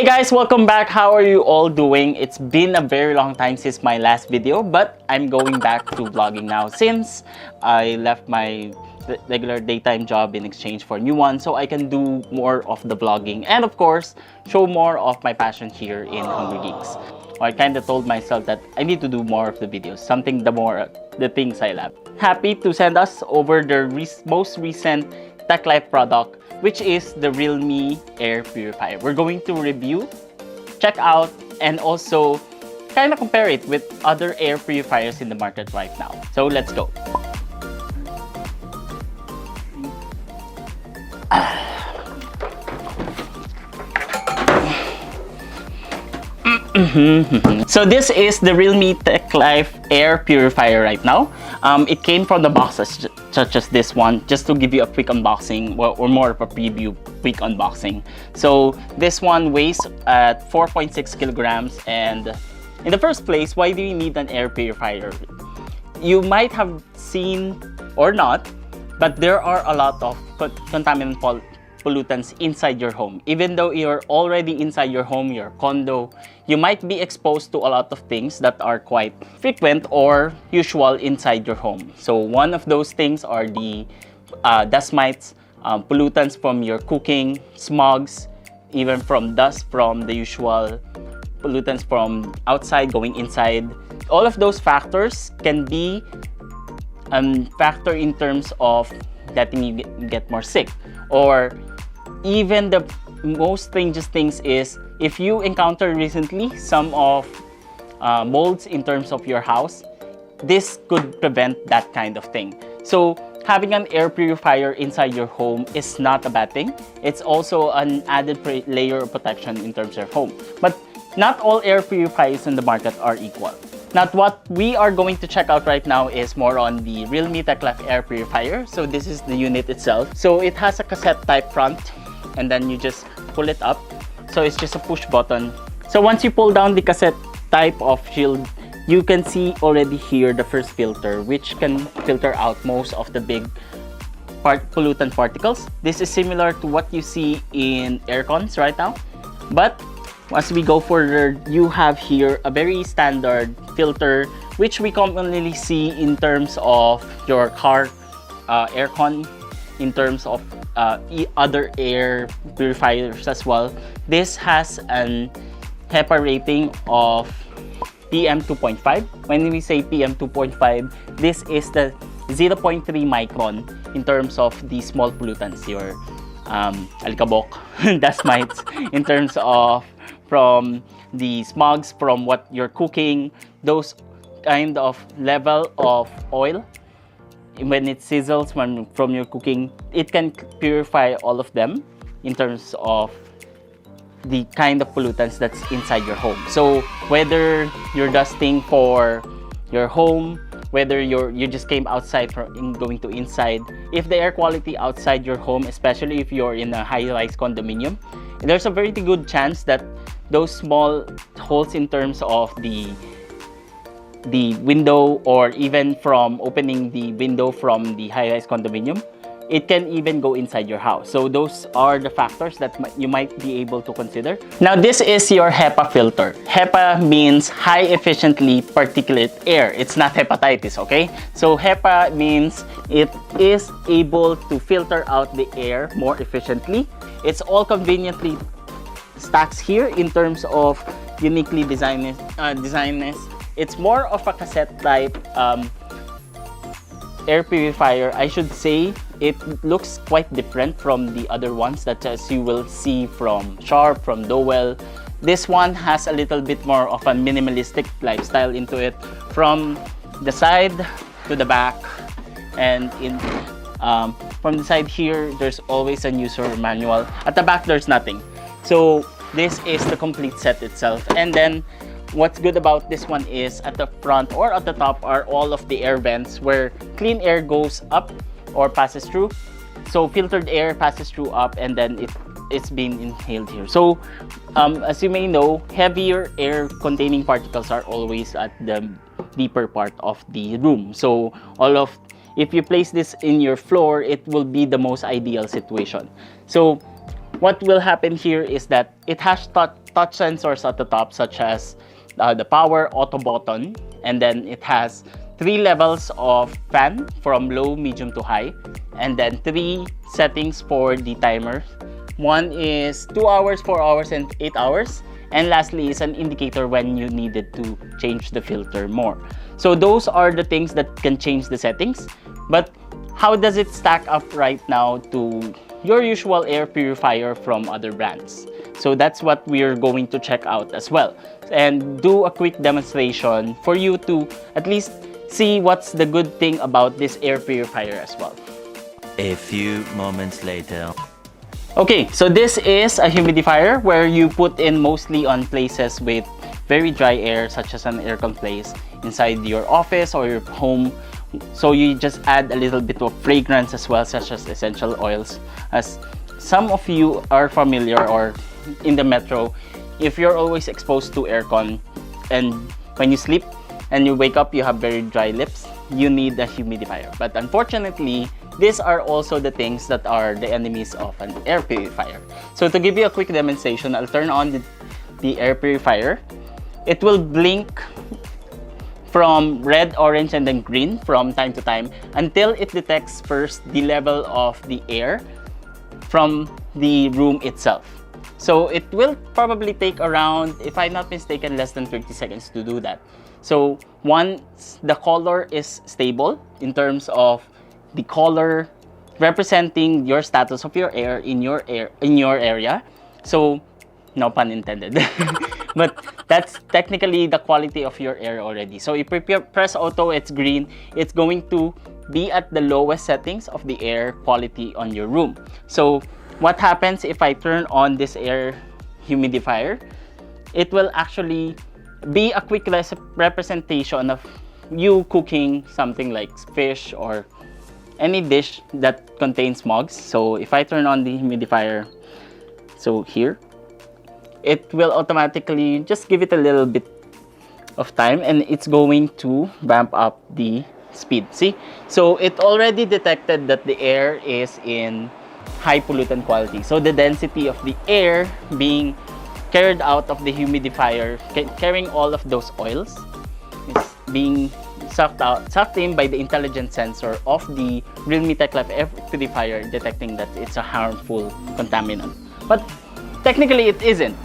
Hey guys, welcome back. How are you all doing? It's been a very long time since my last video, but I'm going back to vlogging now since I left my regular daytime job in exchange for a new one, so I can do more of the vlogging and of course show more of my passion here in Hungry Geeks. I kind of told myself that I need to do more of the videos, the things I love. Happy to send us over the most recent TechLife product, which is the Realme Air Purifier. We're going to review, check out, and also kind of compare it with other air purifiers in the market right now. So let's go. So this is the Realme TechLife Air Purifier right now. It came from the boxes such as this one, just to give you a quick unboxing or more of a preview quick unboxing. So this one weighs at 4.6 kilograms, and in the first place, why do you need an air purifier? You might have seen or not, but there are a lot of contaminant pollutants inside your home. Even though you're already inside your home, your condo, you might be exposed to a lot of things that are quite frequent or usual inside your home. So one of those things are the dust mites, pollutants from your cooking, smogs, even from dust from the usual pollutants from outside going inside. All of those factors can be a factor in terms of letting you get more sick. Or even the most strangest things is if you encounter recently some of molds in terms of your house, this could prevent that kind of thing. So having an air purifier inside your home is not a bad thing. It's also an added layer of protection in terms of your home. But not all air purifiers in the market are equal. Now, what we are going to check out right now is more on the Realme TechLife Air Purifier. So this is the unit itself. So it has a cassette type front, and then you just pull it up. So it's just a push button. So once you pull down the cassette type of shield, you can see already here the first filter, which can filter out most of the big pollutant particles. This is similar to what you see in air cons right now, but as we go further, you have here a very standard filter, which we commonly see in terms of your car aircon, in terms of other air purifiers as well. This has an HEPA rating of PM 2.5. When we say PM 2.5, this is the 0.3 micron in terms of the small pollutants, your alikabok, dust mites, in terms of from the smogs from what you're cooking, those kind of level of oil, when it sizzles from your cooking, it can purify all of them in terms of the kind of pollutants that's inside your home. So whether you're dusting for your home, whether you just came outside from going to inside, if the air quality outside your home, especially if you're in a high-rise condominium, there's a very good chance that those small holes in terms of the window, or even from opening the window from the high-rise condominium, it can even go inside your house. So those are the factors that you might be able to consider. Now this is your HEPA filter. HEPA means high efficiently particulate air. It's not hepatitis, okay? So HEPA means it is able to filter out the air more efficiently. It's all conveniently stacks here in terms of uniquely designed. It's more of a cassette type air purifier. I should say it looks quite different from the other ones that as you will see from Sharp, from Dowell. This one has a little bit more of a minimalistic lifestyle into it, from the side to the back, and from the side here there's always a user manual. At the back there's nothing. So this is the complete set itself. And then what's good about this one is at the front or at the top are all of the air vents where clean air goes up or passes through. So filtered air passes through up, and then it's being inhaled here. So as you may know, heavier air containing particles are always at the deeper part of the room. So if you place this in your floor, it will be the most ideal situation. So what will happen here is that it has touch sensors at the top, such as the power auto button, and then it has 3 levels of fan from low, medium to high, and then 3 settings for the timer. One is 2 hours, 4 hours, and 8 hours. And lastly is an indicator when you needed to change the filter more. So those are the things that can change the settings. But how does it stack up right now to your usual air purifier from other brands? So that's what we're going to check out as well, and do a quick demonstration for you to at least see what's the good thing about this air purifier as well. A few moments later. Okay, so this is a humidifier where you put in mostly on places with very dry air, such as an aircon place inside your office or your home. So you just add a little bit of fragrance as well, such as essential oils. As some of you are familiar or in the metro, if you're always exposed to aircon and when you sleep and you wake up you have very dry lips, you need a humidifier. But unfortunately, these are also the things that are the enemies of an air purifier. So to give you a quick demonstration, I'll turn on the air purifier. It will blink from red, orange, and then green from time to time until it detects first the level of the air from the room itself. So it will probably take around, if I'm not mistaken, less than 30 seconds to do that. So once the color is stable in terms of the color representing your status of your air in your area, so no pun intended, but that's technically the quality of your air already. So if you press auto, it's green, it's going to be at the lowest settings of the air quality on your room. So what happens if I turn on this air humidifier? It will actually be a quick representation of you cooking something like fish or any dish that contains mugs. So if I turn on the humidifier, so here, it will automatically just give it a little bit of time and it's going to ramp up the speed. See, so it already detected that the air is in high pollutant quality. So the density of the air being carried out of the humidifier, carrying all of those oils, is being sucked in by the intelligent sensor of the Realme TechLife Air Purifier, detecting that it's a harmful contaminant. But technically it isn't.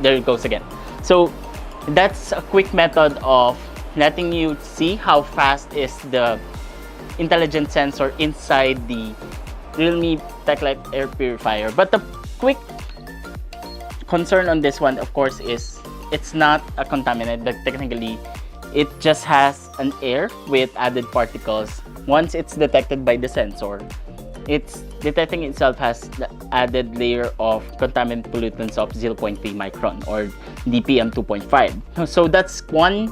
There it goes again. So that's a quick method of letting you see how fast is the intelligent sensor inside the Realme TechLife Air Purifier. But the quick concern on this one, of course, is it's not a contaminant, but technically it just has an air with added particles. Once it's detected by the sensor, it's detecting itself has the added layer of contaminant pollutants of 0.3 micron or dpm 2.5. So that's one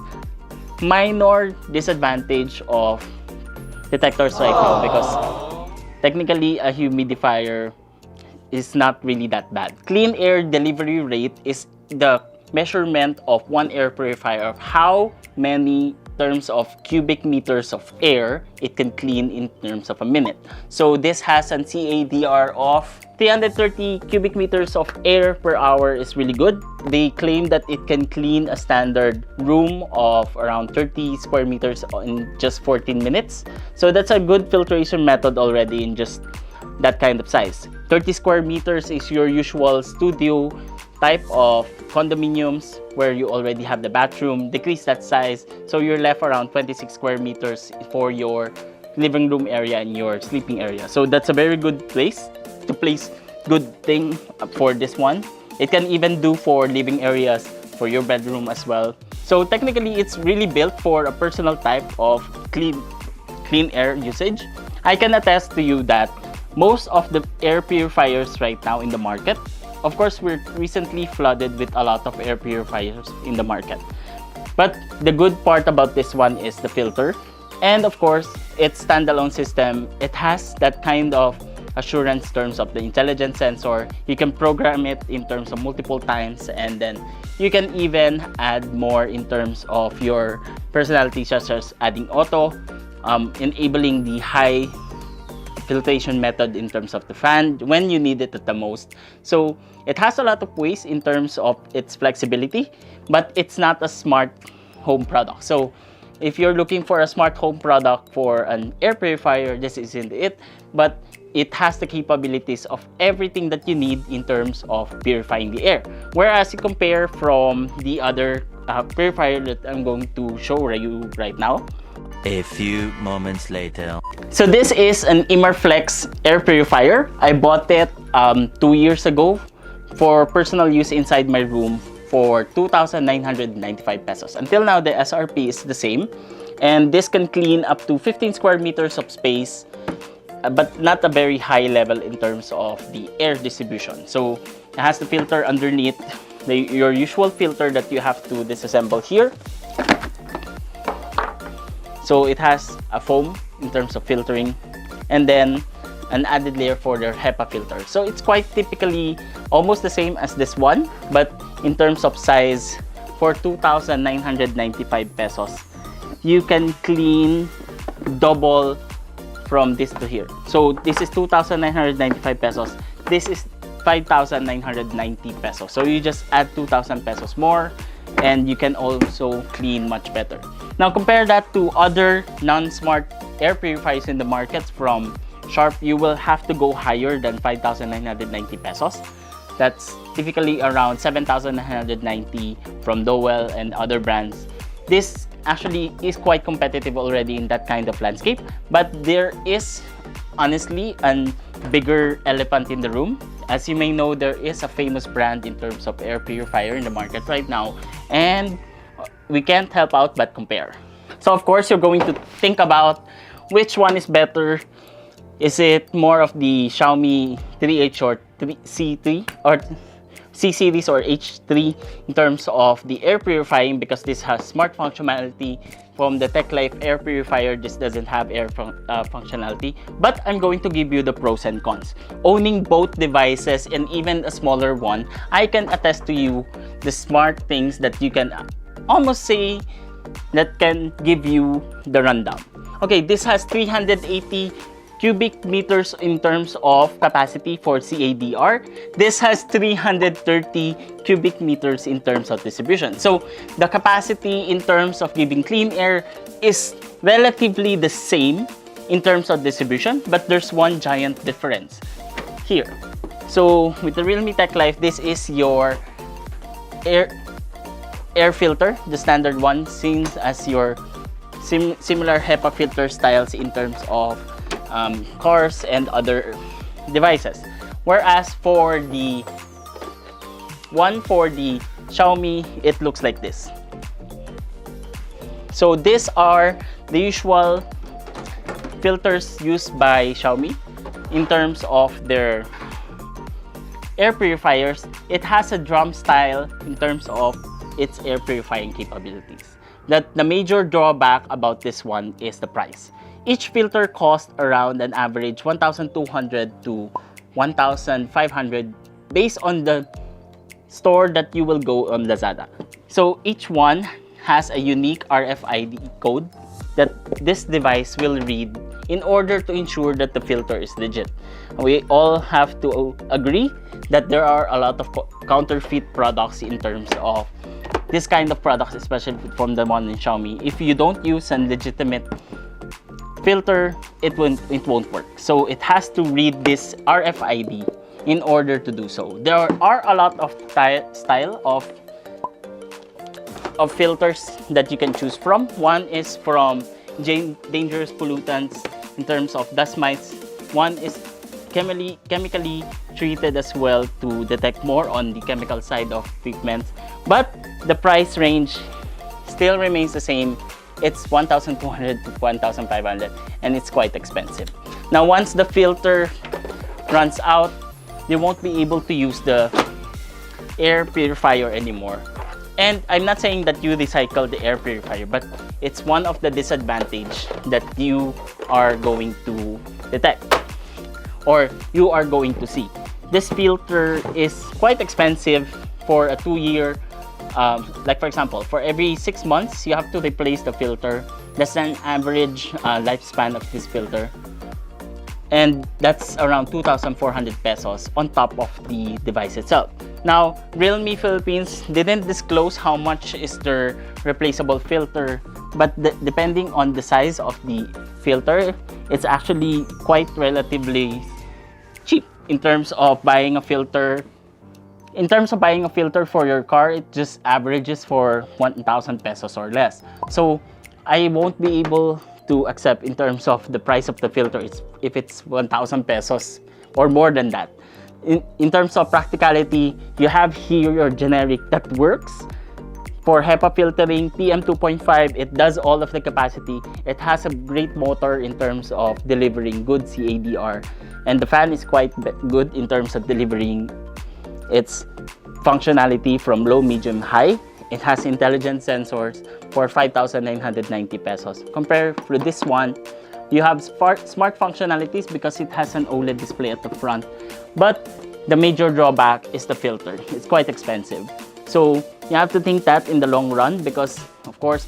minor disadvantage of detectors right now, because technically a humidifier is not really that bad. Clean air delivery rate is the measurement of one air purifier of how many terms of cubic meters of air it can clean in terms of a minute. So this has an CADR of 330 cubic meters of air per hour is really good. They claim that it can clean a standard room of around 30 square meters in just 14 minutes. So that's a good filtration method already in just that kind of size. 30 square meters is your usual studio type of condominiums where you already have the bathroom. Decrease that size, so you're left around 26 square meters for your living room area and your sleeping area. So that's a very good place to place good thing for this one. It can even do for living areas, for your bedroom as well. So technically it's really built for a personal type of clean air usage. I can attest to you that most of the air purifiers right now in the market, of course, we're recently flooded with a lot of air purifiers in the market. But the good part about this one is the filter. And of course, its standalone system. It has that kind of assurance in terms of the intelligent sensor. You can program it in terms of multiple times, and then you can even add more in terms of your personality, such as adding auto, enabling the high filtration method in terms of the fan when you need it at the most. So it has a lot of ways in terms of its flexibility, but it's not a smart home product. So if you're looking for a smart home product for an air purifier, this isn't it, but it has the capabilities of everything that you need in terms of purifying the air. Whereas you compare from the other purifier that I'm going to show you right now. A few moments later. So this is an Immerflex air purifier. I bought it 2 years ago for personal use inside my room for 2,995 pesos. Until now, the SRP is the same. And this can clean up to 15 square meters of space, but not a very high level in terms of the air distribution. So it has the filter underneath, your usual filter that you have to disassemble here. So it has a foam in terms of filtering, and then an added layer for their HEPA filter. So it's quite typically almost the same as this one, but in terms of size, for 2,995 pesos, you can clean double from this to here. So this is 2,995 pesos. This is 5,990 pesos. So you just add 2,000 pesos more, and you can also clean much better. Now compare that to other non-smart air purifiers in the markets from Sharp. You will have to go higher than 5,990 pesos. That's typically around 7,990 from Dowell and other brands. This actually is quite competitive already in that kind of landscape, but there is honestly a bigger elephant in the room. As you may know, there is a famous brand in terms of air purifier in the market right now, and we can't help out but compare. So of course, you're going to think about which one is better. Is it more of the Xiaomi 3H or C3 or C series or H3 in terms of the air purifying, because this has smart functionality. From the TechLife Air Purifier, this doesn't have air functionality, but I'm going to give you the pros and cons. Owning both devices and even a smaller one, I can attest to you the smart things that you can almost say that can give you the rundown. Okay, this has 380 cubic meters in terms of capacity for CADR. This has 330 cubic meters in terms of distribution. So the capacity in terms of giving clean air is relatively the same in terms of distribution, but there's one giant difference here. So with the Realme TechLife, this is your air filter, the standard one, seen as your similar HEPA filter styles in terms of cars and other devices. Whereas for the Xiaomi, it looks like this. So these are the usual filters used by Xiaomi in terms of their air purifiers. It has a drum style in terms of its air purifying capabilities. The major drawback about this one is the price. Each filter costs around an average 1,200 to 1,500 based on the store that you will go on Lazada. So each one has a unique RFID code that this device will read in order to ensure that the filter is legit. We all have to agree that there are a lot of counterfeit products in terms of this kind of products, especially from the one in Xiaomi. If you don't use a legitimate filter, it won't work. So it has to read this RFID in order to do so. There are a lot of style of filters that you can choose from. One is from dangerous pollutants in terms of dust mites. One is chemically treated as well to detect more on the chemical side of treatments. But the price range still remains the same. It's 1,200 to 1,500, and it's quite expensive. Now, once the filter runs out, you won't be able to use the air purifier anymore. And I'm not saying that you recycle the air purifier, but it's one of the disadvantages that you are going to detect or you are going to see. This filter is quite expensive for a 2-year. Like for example, for every 6 months, you have to replace the filter. That's an average lifespan of this filter. and that's around 2,400 pesos on top of the device itself. Now, Realme Philippines didn't disclose how much is their replaceable filter, but depending on the size of the filter, it's actually quite relatively cheap in terms of buying a filter. In terms of buying a filter for your car, it just averages for 1,000 pesos or less. So I won't be able to accept in terms of the price of the filter if it's 1,000 pesos or more than that. In terms of practicality, you have here your generic that works. For HEPA filtering, PM2.5, it does all of the capacity. It has a great motor in terms of delivering good CADR. And the fan is quite good in terms of delivering its functionality from low, medium, high. It has intelligent sensors for 5,990 pesos. Compared to this one, you have smart functionalities because it has an OLED display at the front. But the major drawback is the filter. It's quite expensive. So you have to think that in the long run because, of course,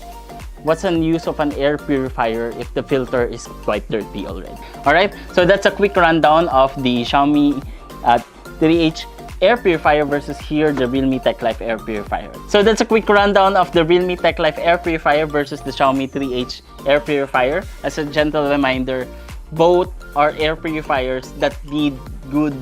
what's the use of an air purifier if the filter is quite dirty already? Alright, so that's a quick rundown of the Xiaomi 3H Air Purifier versus here the Realme TechLife Air Purifier. So that's a quick rundown of the Realme TechLife Air Purifier versus the Xiaomi 3H Air Purifier. As a gentle reminder, both are air purifiers that need good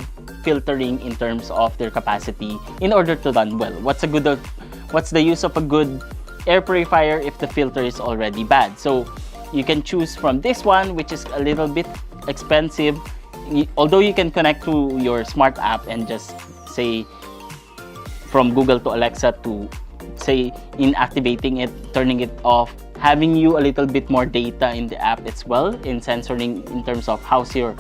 filtering in terms of their capacity in order to run well. What's the use of a good air purifier if the filter is already bad? So you can choose from this one, which is a little bit expensive, although you can connect to your smart app and just say from Google to Alexa to say in activating it, turning it off, having you a little bit more data in the app as well in censoring in terms of how's your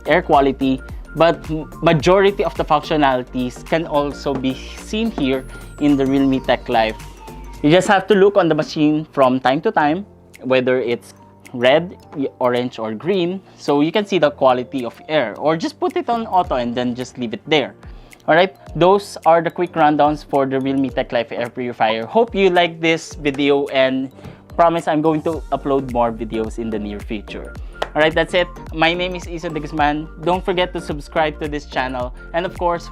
air quality. But majority of the functionalities can also be seen here in the Realme TechLife. You just have to look on the machine from time to time, whether it's red, orange, or green, so you can see the quality of air, or just put it on auto and then just leave it there. Alright, those are the quick rundowns for the Realme TechLife Air Purifier. Hope you like this video and promise I'm going to upload more videos in the near future. Alright, that's it. My name is Isa de Guzman. Don't forget to subscribe to this channel, and of course,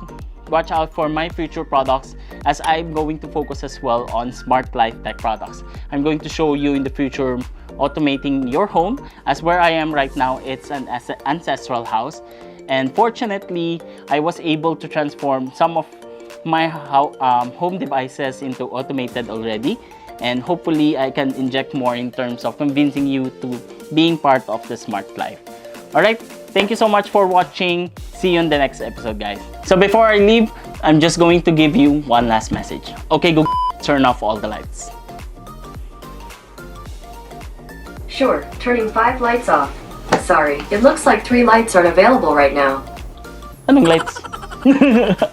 watch out for my future products as I'm going to focus as well on smart life tech products. I'm going to show you in the future automating your home, as where I am right now, it's an ancestral house. And fortunately, I was able to transform some of my home devices into automated already. And hopefully, I can inject more in terms of convincing you to being part of the smart life. Alright, thank you so much for watching. See you in the next episode, guys. So before I leave, I'm just going to give you one last message. Okay, go turn off all the lights. Sure, turning 5 lights off. Sorry, it looks like 3 lights aren't available right now. Anong lights?